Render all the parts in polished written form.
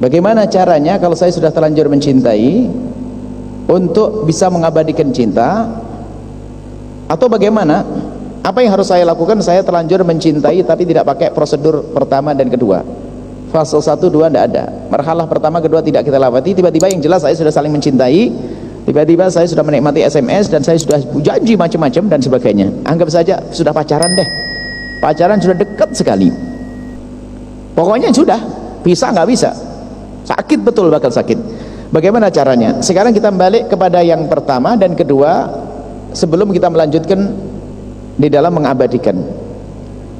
Bagaimana caranya kalau saya sudah terlanjur mencintai untuk bisa mengabadikan cinta? Atau bagaimana? Apa yang harus saya lakukan? Saya terlanjur mencintai tapi tidak pakai prosedur pertama dan kedua. Fase 1, 2 tidak ada. Marhalah pertama, kedua tidak kita lewati. Tiba-tiba yang jelas saya sudah saling mencintai. Tiba-tiba saya sudah menikmati SMS dan saya sudah janji macam-macam dan sebagainya. Anggap saja sudah pacaran deh. Pacaran sudah dekat sekali. Pokoknya sudah, bisa nggak bisa. Sakit betul, bakal sakit. Bagaimana caranya? Sekarang kita balik kepada yang pertama dan kedua sebelum kita melanjutkan di dalam mengabadikan.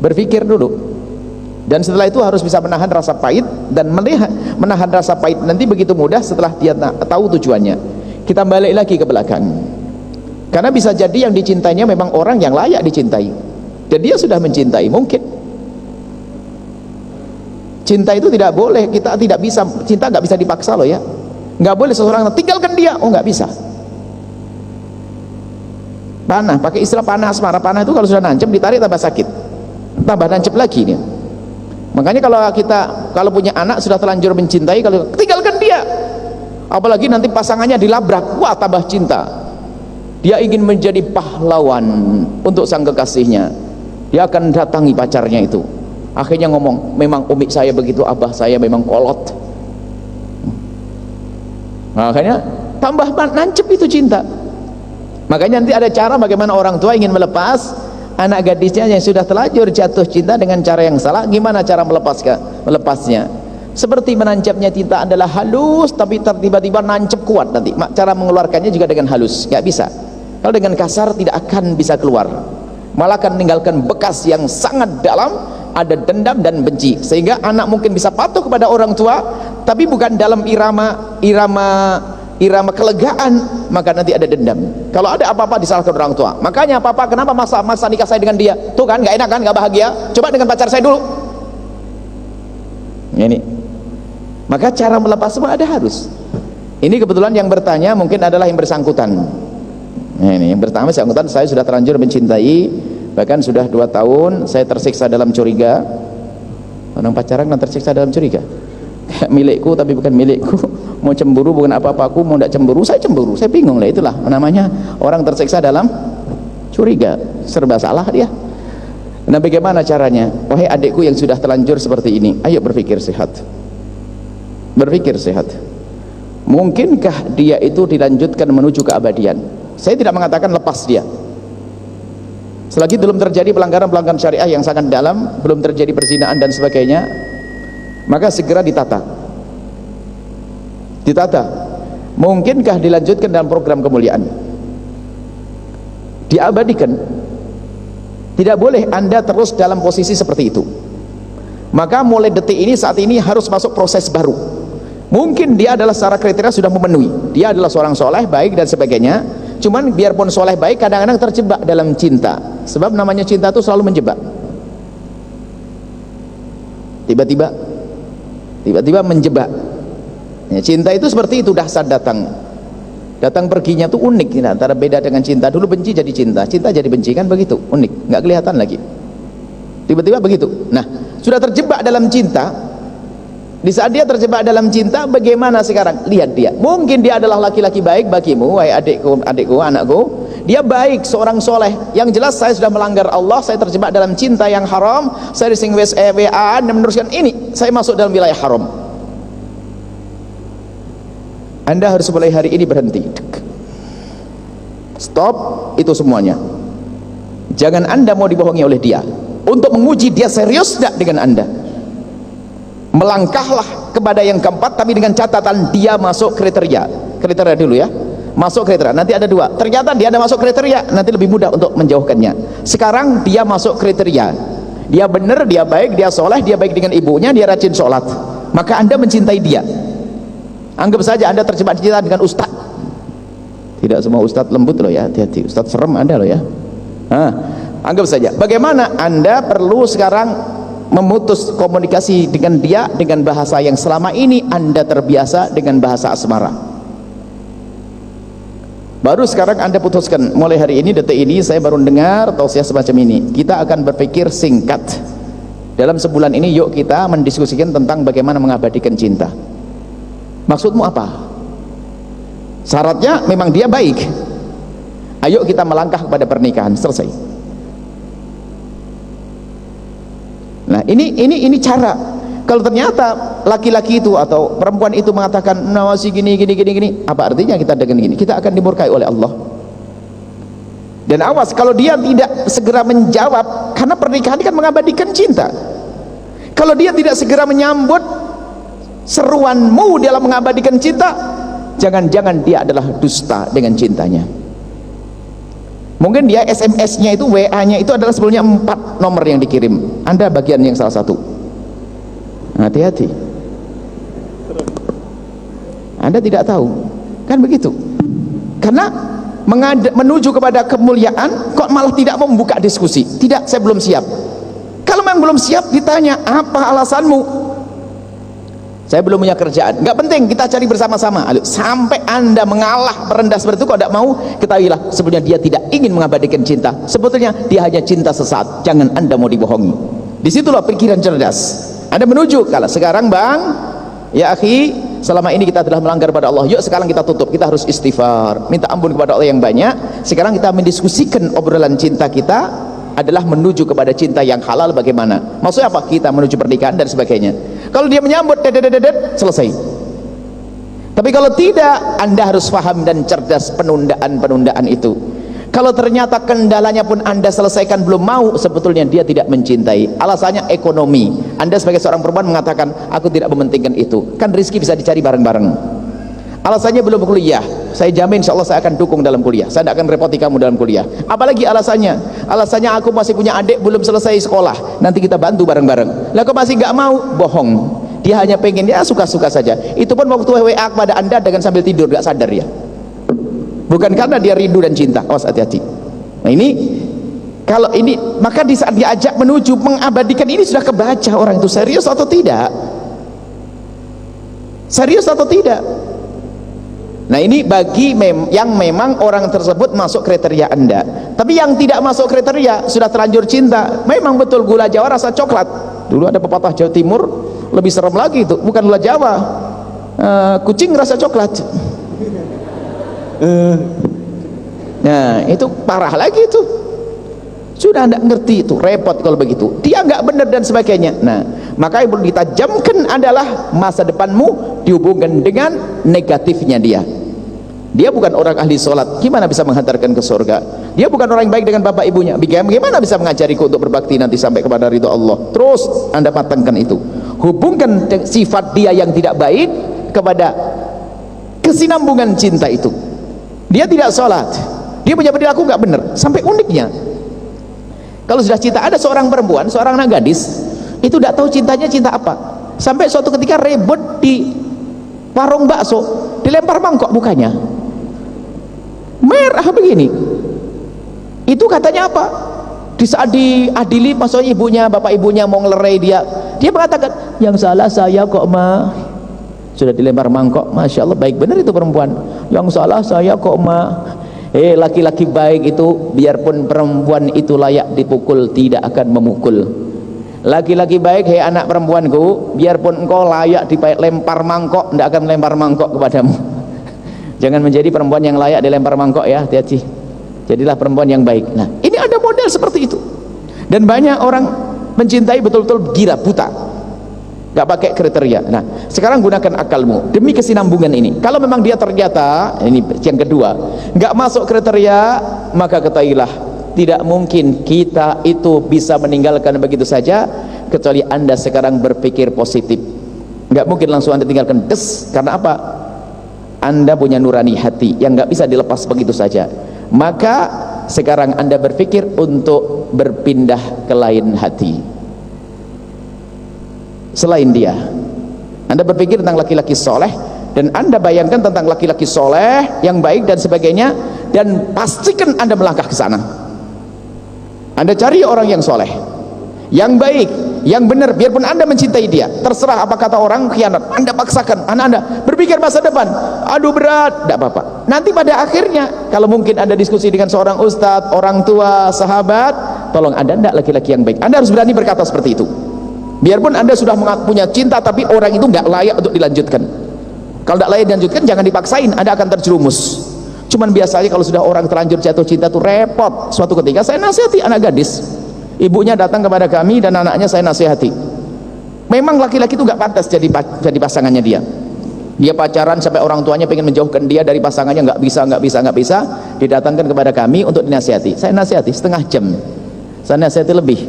Berpikir dulu. Dan setelah itu harus bisa menahan rasa pahit, dan menahan rasa pahit nanti begitu mudah setelah dia tahu tujuannya. Kita balik lagi ke belakang. Karena bisa jadi yang dicintainya memang orang yang layak dicintai. Dan dia sudah mencintai, mungkin. Cinta itu tidak boleh, kita tidak bisa, cinta nggak bisa dipaksa loh ya. Nggak boleh seseorang tinggalkan dia, oh nggak bisa. Panah, pakai istilah panah asmara. Panah itu kalau sudah nancep ditarik tambah sakit, tambah nancep lagi dia. Makanya kalau punya anak sudah terlanjur mencintai, kalau tinggalkan dia, apalagi nanti pasangannya dilabrak, wah tambah cinta. Dia ingin menjadi pahlawan untuk sang kekasihnya. Dia akan datangi pacarnya itu. Akhirnya ngomong, memang umi saya begitu, abah saya memang kolot. Makanya tambah nancep itu cinta. Makanya nanti ada cara bagaimana orang tua ingin melepas anak gadisnya yang sudah terlanjur jatuh cinta dengan cara yang salah. Gimana cara melepasnya? Seperti menancapnya cinta adalah halus, tapi tiba-tiba nancep kuat nanti. Cara mengeluarkannya juga dengan halus, nggak bisa. Kalau dengan kasar tidak akan bisa keluar, malah akan meninggalkan bekas yang sangat dalam. Ada dendam dan benci, sehingga anak mungkin bisa patuh kepada orang tua, tapi bukan dalam irama kelegaan, maka nanti ada dendam. Kalau ada apa-apa disalahkan orang tua. Makanya papa, kenapa masa nikah saya dengan dia? Tuh kan, nggak enak kan, nggak bahagia. Coba dengan pacar saya dulu. Ini. Maka cara melepas semua ada harus. Ini kebetulan yang bertanya mungkin adalah yang bersangkutan. Ini yang pertama, bersangkutan saya sudah terlanjur mencintai. Bahkan sudah 2 tahun saya tersiksa dalam curiga. Orang pacaran kan tersiksa dalam curiga. Milikku tapi bukan milikku. Mau cemburu bukan apa-apa, aku mau tidak cemburu, saya cemburu. Saya bingung lah, itulah namanya orang tersiksa dalam curiga. Serba salah dia. Nah, bagaimana caranya? Wahai adikku yang sudah terlanjur seperti ini, ayo berpikir sehat. Berpikir sehat. Mungkinkah dia itu dilanjutkan menuju keabadian? Saya tidak mengatakan lepas dia. Selagi belum terjadi pelanggaran-pelanggaran syariah yang sangat dalam, belum terjadi perzinaan dan sebagainya, maka segera ditata. Mungkinkah dilanjutkan dalam program kemuliaan? Diabadikan. Tidak boleh Anda terus dalam posisi seperti itu. Maka mulai detik ini, saat ini harus masuk proses baru. Mungkin dia adalah secara kriteria sudah memenuhi. Dia adalah seorang soleh, baik dan sebagainya. Cuman biarpun soleh baik, kadang-kadang terjebak dalam cinta. Sebab namanya cinta itu selalu menjebak. Tiba-tiba menjebak. Ya, cinta itu seperti itu, dahsyat datang perginya tuh unik. Ya, antara beda dengan cinta, dulu benci jadi cinta, cinta jadi benci, kan begitu, unik, nggak kelihatan lagi. Tiba-tiba begitu. Nah, sudah terjebak dalam cinta. Di saat dia terjebak dalam cinta, bagaimana sekarang? Lihat dia. Mungkin dia adalah laki-laki baik bagimu, wahai adikku, anakku. Dia baik, seorang soleh. Yang jelas saya sudah melanggar Allah, saya terjebak dalam cinta yang haram, saya dising WA dan meneruskan ini, saya masuk dalam wilayah haram. Anda harus mulai hari ini berhenti. Stop itu semuanya. Jangan Anda mau dibohongi oleh dia. Untuk menguji dia serius tidak dengan Anda. Melangkahlah kepada yang keempat, tapi dengan catatan dia masuk kriteria dulu ya, masuk kriteria. Nanti ada 2, ternyata dia ada masuk kriteria, nanti lebih mudah untuk menjauhkannya. Sekarang dia masuk kriteria, dia benar, dia baik, dia soleh, dia baik dengan ibunya, dia rajin sholat, maka Anda mencintai dia. Anggap saja Anda terjebak cinta dengan ustaz. Tidak semua ustaz lembut loh ya, hati-hati, ustaz serem ada loh ya. Anggap saja, bagaimana Anda perlu sekarang memutus komunikasi dengan dia dengan bahasa yang selama ini Anda terbiasa dengan bahasa asmara. Baru sekarang Anda putuskan, mulai hari ini, detik ini saya baru dengar tausiah semacam ini. Kita akan berpikir singkat. Dalam sebulan ini yuk kita mendiskusikan tentang bagaimana mengabadikan cinta. Maksudmu apa? Syaratnya memang dia baik, ayo kita melangkah kepada pernikahan, selesai. Nah ini cara. Kalau ternyata laki-laki itu atau perempuan itu mengatakan nawasi gini, apa artinya kita dengan gini? Kita akan dimurkai oleh Allah. Dan awas kalau dia tidak segera menjawab, karena pernikahan kan mengabadikan cinta. Kalau dia tidak segera menyambut seruanmu dalam mengabadikan cinta, jangan-jangan dia adalah dusta dengan cintanya. Mungkin dia SMS-nya itu, WA-nya itu adalah sebelumnya 4 nomor yang dikirim, Anda bagian yang salah satu. Hati-hati, Anda tidak tahu kan begitu. Karena menuju kepada kemuliaan kok malah tidak mau membuka diskusi. Tidak, saya belum siap. Kalau memang belum siap ditanya, apa alasanmu? Saya belum punya kerjaan. Nggak penting, kita cari bersama-sama. Sampai Anda mengalah merendah seperti itu, kok tidak mau, ketahuilah sebetulnya dia tidak ingin mengabadikan cinta. Sebetulnya dia hanya cinta sesaat. Jangan Anda mau dibohongi. Disitulah pikiran cerdas. Anda menuju, kalau sekarang bang, ya akhi, selama ini kita telah melanggar pada Allah, yuk sekarang kita tutup, kita harus istighfar, minta ampun kepada Allah yang banyak. Sekarang kita mendiskusikan obrolan cinta kita adalah menuju kepada cinta yang halal bagaimana. Maksudnya apa? Kita menuju pernikahan dan sebagainya. Kalau dia menyambut selesai. Tapi kalau tidak, Anda harus paham dan cerdas penundaan itu. Kalau ternyata kendalanya pun Anda selesaikan belum mau, sebetulnya dia tidak mencintai. Alasannya ekonomi. Anda sebagai seorang perempuan mengatakan, aku tidak mementingkan itu. Kan rezeki bisa dicari bareng-bareng. Alasannya belum kuliah. Saya jamin insya Allah saya akan dukung dalam kuliah. Saya tidak akan repoti kamu dalam kuliah. Apalagi alasannya? Alasannya aku masih punya adik belum selesai sekolah. Nanti kita bantu bareng-bareng. Lah kok masih nggak mau? Bohong. Dia hanya pengen, ya suka-suka saja. Itu pun waktu WA kepada Anda dengan sambil tidur, nggak sadar ya. Bukan karena dia rindu dan cinta. Awas, hati-hati. Nah ini, kalau ini, maka di saat diajak menuju mengabadikan ini sudah kebaca orang itu serius atau tidak. Serius atau tidak. Nah ini bagi yang memang orang tersebut masuk kriteria Anda. Tapi yang tidak masuk kriteria, sudah terlanjur cinta, memang betul gula Jawa rasa coklat. Dulu ada pepatah Jawa Timur, lebih serem lagi itu, bukan gula Jawa, kucing rasa coklat. Nah itu parah lagi itu. Sudah tidak ngerti itu, repot kalau begitu. Dia nggak benar dan sebagainya. Nah maka yang perlu ditajamkan adalah masa depanmu dihubungkan dengan negatifnya dia. Dia bukan orang ahli sholat, gimana bisa menghantarkan ke surga? Dia bukan orang yang baik dengan bapak ibunya, bagaimana bisa mengajariku untuk berbakti nanti sampai kepada ridho Allah? Terus Anda patangkan itu, hubungkan sifat dia yang tidak baik kepada kesinambungan cinta itu. Dia tidak sholat, dia punya perilaku nggak benar. Sampai uniknya, kalau sudah cinta, ada seorang perempuan, seorang anak gadis, itu tidak tahu cintanya cinta apa. Sampai suatu ketika ribut di warung bakso, dilempar mangkok mukanya, merah begini. Itu katanya apa? Di saat diadili, maksudnya ibunya, bapak ibunya mau ngelerai dia mengatakan, yang salah saya kok ma. Sudah dilempar mangkok, masya Allah, baik benar itu perempuan. Yang salah saya kok ma. Laki-laki baik itu, biarpun perempuan itu layak dipukul, tidak akan memukul. Laki-laki baik, hei anak perempuanku, biarpun engkau layak dilempar mangkok, tidak akan lempar mangkok kepadamu. Jangan menjadi perempuan yang layak dilempar mangkok ya, hati-hati. Jadilah perempuan yang baik. Nah ini ada model seperti itu. Dan banyak orang mencintai betul-betul gila buta, gak pakai kriteria. Nah sekarang gunakan akalmu demi kesinambungan ini. Kalau memang dia ternyata, ini yang kedua, gak masuk kriteria, maka ketahuilah tidak mungkin kita itu bisa meninggalkan begitu saja, kecuali Anda sekarang berpikir positif. Gak mungkin langsung Anda tinggalkan des. Karena apa? Anda punya nurani hati yang gak bisa dilepas begitu saja. Maka sekarang Anda berpikir untuk berpindah ke lain hati selain dia. Anda berpikir tentang laki-laki soleh, dan Anda bayangkan tentang laki-laki soleh yang baik dan sebagainya, dan pastikan Anda melangkah ke sana. Anda cari orang yang soleh, yang baik, yang benar, biarpun Anda mencintai dia, terserah apa kata orang, khianat, Anda paksakan Anda berpikir masa depan. Aduh berat, tidak apa-apa. Nanti pada akhirnya, kalau mungkin Anda diskusi dengan seorang ustadz, orang tua, sahabat, tolong Anda tidak laki-laki yang baik. Anda harus berani berkata seperti itu. Biarpun Anda sudah punya cinta, tapi orang itu nggak layak untuk dilanjutkan. Kalau tidak lain dilanjutkan, jangan dipaksain, Anda akan terjerumus. Cuman biasanya kalau sudah orang terlanjur jatuh cinta tuh repot. Suatu ketika saya nasihati anak gadis, ibunya datang kepada kami dan anaknya saya nasihati, memang laki-laki itu nggak pantas jadi pasangannya dia. Dia pacaran sampai orang tuanya pengen menjauhkan dia dari pasangannya, nggak bisa. Didatangkan kepada kami untuk dinasihati. Saya nasihati setengah jam, saya nasihati lebih.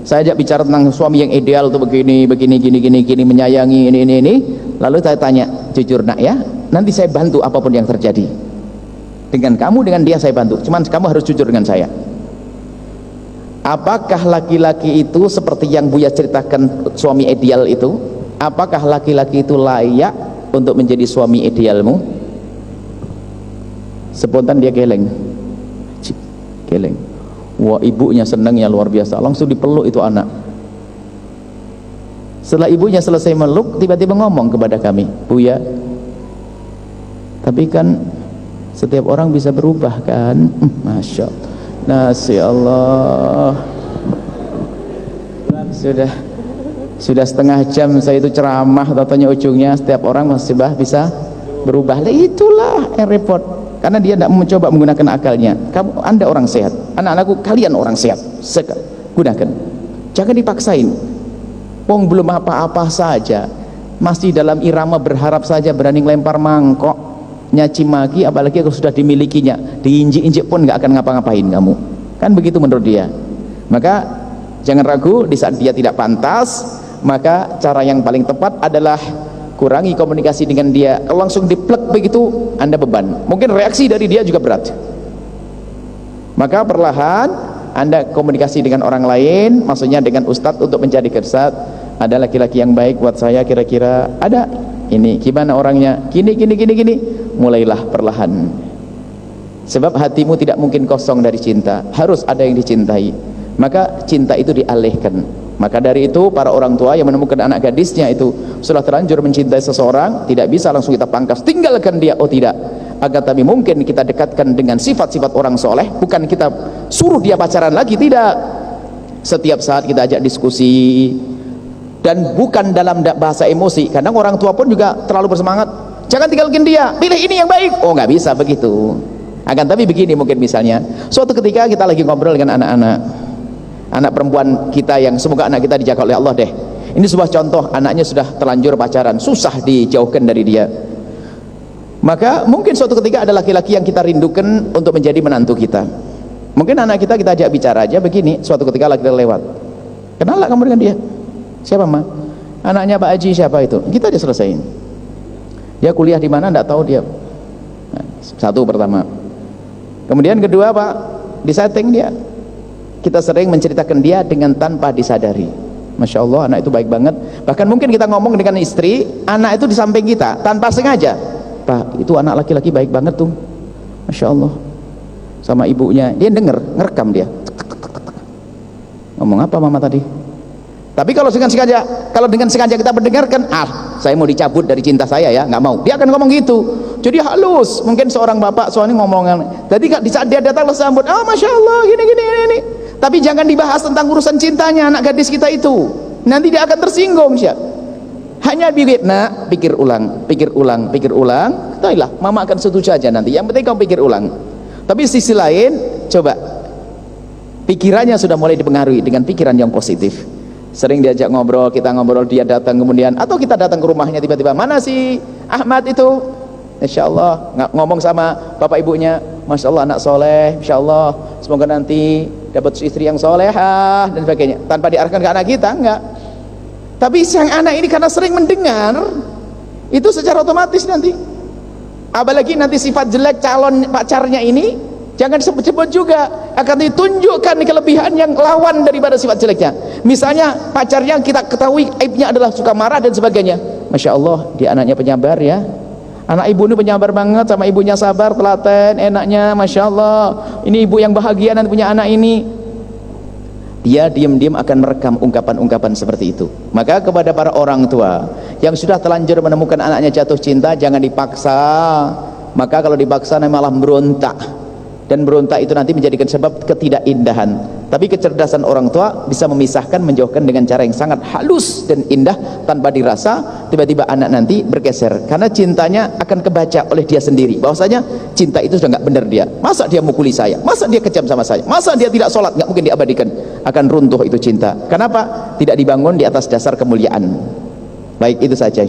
Saya ajak bicara tentang suami yang ideal tuh begini, menyayangi ini. Lalu saya tanya, jujur nak ya, nanti saya bantu apapun yang terjadi. Dengan kamu, dengan dia saya bantu. Cuman kamu harus jujur dengan saya. Apakah laki-laki itu seperti yang Buya ceritakan suami ideal itu? Apakah laki-laki itu layak untuk menjadi suami idealmu? Spontan dia geleng. Wah, ibunya senangnya luar biasa, langsung dipeluk itu anak. Setelah ibunya selesai meluk, tiba-tiba ngomong kepada kami, Buya, tapi kan setiap orang bisa berubah kan? Masya Allah. Sudah setengah jam saya itu ceramah, tatanya ujungnya setiap orang masih bisa berubah. Lah itulah yang repot, karena dia tidak mencoba menggunakan akalnya. Anda orang sehat, anak-anakku kalian orang sehat, gunakan, jangan dipaksain. Wong belum apa-apa saja, masih dalam irama berharap saja, berani melempar mangkok, nyaci maki, apalagi kalau sudah dimilikinya, diinjik-injik pun nggak akan ngapa-ngapain kamu, kan begitu menurut dia. Maka jangan ragu, di saat dia tidak pantas, maka cara yang paling tepat adalah kurangi komunikasi dengan dia. Kalau langsung diplek begitu, Anda beban, mungkin reaksi dari dia juga berat. Maka perlahan Anda komunikasi dengan orang lain, maksudnya dengan ustadz, untuk mencari ustadz, ada laki-laki yang baik buat saya, kira-kira ada ini, gimana orangnya, gini, mulailah perlahan. Sebab hatimu tidak mungkin kosong dari cinta, harus ada yang dicintai, maka cinta itu dialihkan. Maka dari itu para orang tua yang menemukan anak gadisnya itu setelah terlanjur mencintai seseorang, tidak bisa langsung kita pangkas, tinggalkan dia, oh tidak, agar tapi mungkin kita dekatkan dengan sifat-sifat orang soleh, bukan kita suruh dia pacaran lagi, tidak. Setiap saat kita ajak diskusi, dan bukan dalam bahasa emosi. Kadang orang tua pun juga terlalu bersemangat, jangan tinggalkan dia, pilih ini yang baik. Oh, nggak bisa begitu. Akan tapi begini, mungkin misalnya suatu ketika kita lagi ngobrol dengan anak perempuan kita, yang semoga anak kita dijaga oleh Allah deh. Ini sebuah contoh, anaknya sudah terlanjur pacaran, susah dijauhkan dari dia. Maka mungkin suatu ketika ada laki-laki yang kita rindukan untuk menjadi menantu kita. Mungkin anak kita ajak bicara aja begini, suatu ketika laki-laki lewat, kenal lah kamu dengan dia? Siapa ma? Anaknya Pak Haji siapa itu? Kita aja selesaiin. Dia kuliah di mana? Enggak tahu dia. Nah, satu pertama. Kemudian kedua, Pak, disetting dia. Kita sering menceritakan dia dengan tanpa disadari. Masya Allah, anak itu baik banget. Bahkan mungkin kita ngomong dengan istri, anak itu di samping kita tanpa sengaja, Pak, itu anak laki-laki baik banget tuh, Masya Allah. Sama ibunya, dia denger, ngerekam dia. Ngomong apa mama tadi? Tapi kalau dengan sengaja kita mendengarkan, saya mau dicabut dari cinta saya ya, nggak mau. Dia akan ngomong gitu. Jadi halus. Mungkin seorang bapak soalnya ngomongin. Jadi di saat dia datang sambut, Masya Allah, gini. Tapi jangan dibahas tentang urusan cintanya anak gadis kita itu. Nanti dia akan tersinggung, Syah. Hanya nak, pikir ulang. Ketahuilah, mama akan setuju aja nanti. Yang penting kamu pikir ulang. Tapi sisi lain, coba pikirannya sudah mulai dipengaruhi dengan pikiran yang positif. Sering diajak ngobrol, kita ngobrol, dia datang kemudian, atau kita datang ke rumahnya tiba-tiba, mana si Ahmad itu? Insya Allah ngomong sama bapak ibunya, Masya Allah anak soleh, Insya Allah semoga nanti dapat istri yang solehah dan sebagainya, tanpa diarahkan ke anak kita, enggak. Tapi sang anak ini karena sering mendengar, itu secara otomatis nanti, apalagi nanti sifat jelek calon pacarnya ini, jangan disebut-sebut juga, akan ditunjukkan kelebihan yang lawan daripada sifat jeleknya. Misalnya pacarnya kita ketahui aibnya adalah suka marah dan sebagainya. Masya Allah, dia anaknya penyabar ya. Anak ibu ini penyabar banget, sama ibunya sabar, telaten, enaknya, Masya Allah. Ini ibu yang bahagia dan punya anak ini. Dia diam-diam akan merekam ungkapan-ungkapan seperti itu. Maka kepada para orang tua yang sudah terlanjur menemukan anaknya jatuh cinta, jangan dipaksa. Maka kalau dipaksa malah berontak, dan berontak itu nanti menjadikan sebab ketidakindahan. Tapi kecerdasan orang tua bisa memisahkan, menjauhkan dengan cara yang sangat halus dan indah tanpa dirasa. tiba-tiba anak nanti bergeser karena cintanya akan kebaca oleh dia sendiri bahwasanya cinta itu sudah nggak benar dia. Masa dia mukuli saya, masa dia kejam sama saya, masa dia tidak sholat, nggak mungkin diabadikan. Akan runtuh itu cinta. Kenapa? Tidak dibangun di atas dasar kemuliaan. Baik, itu saja.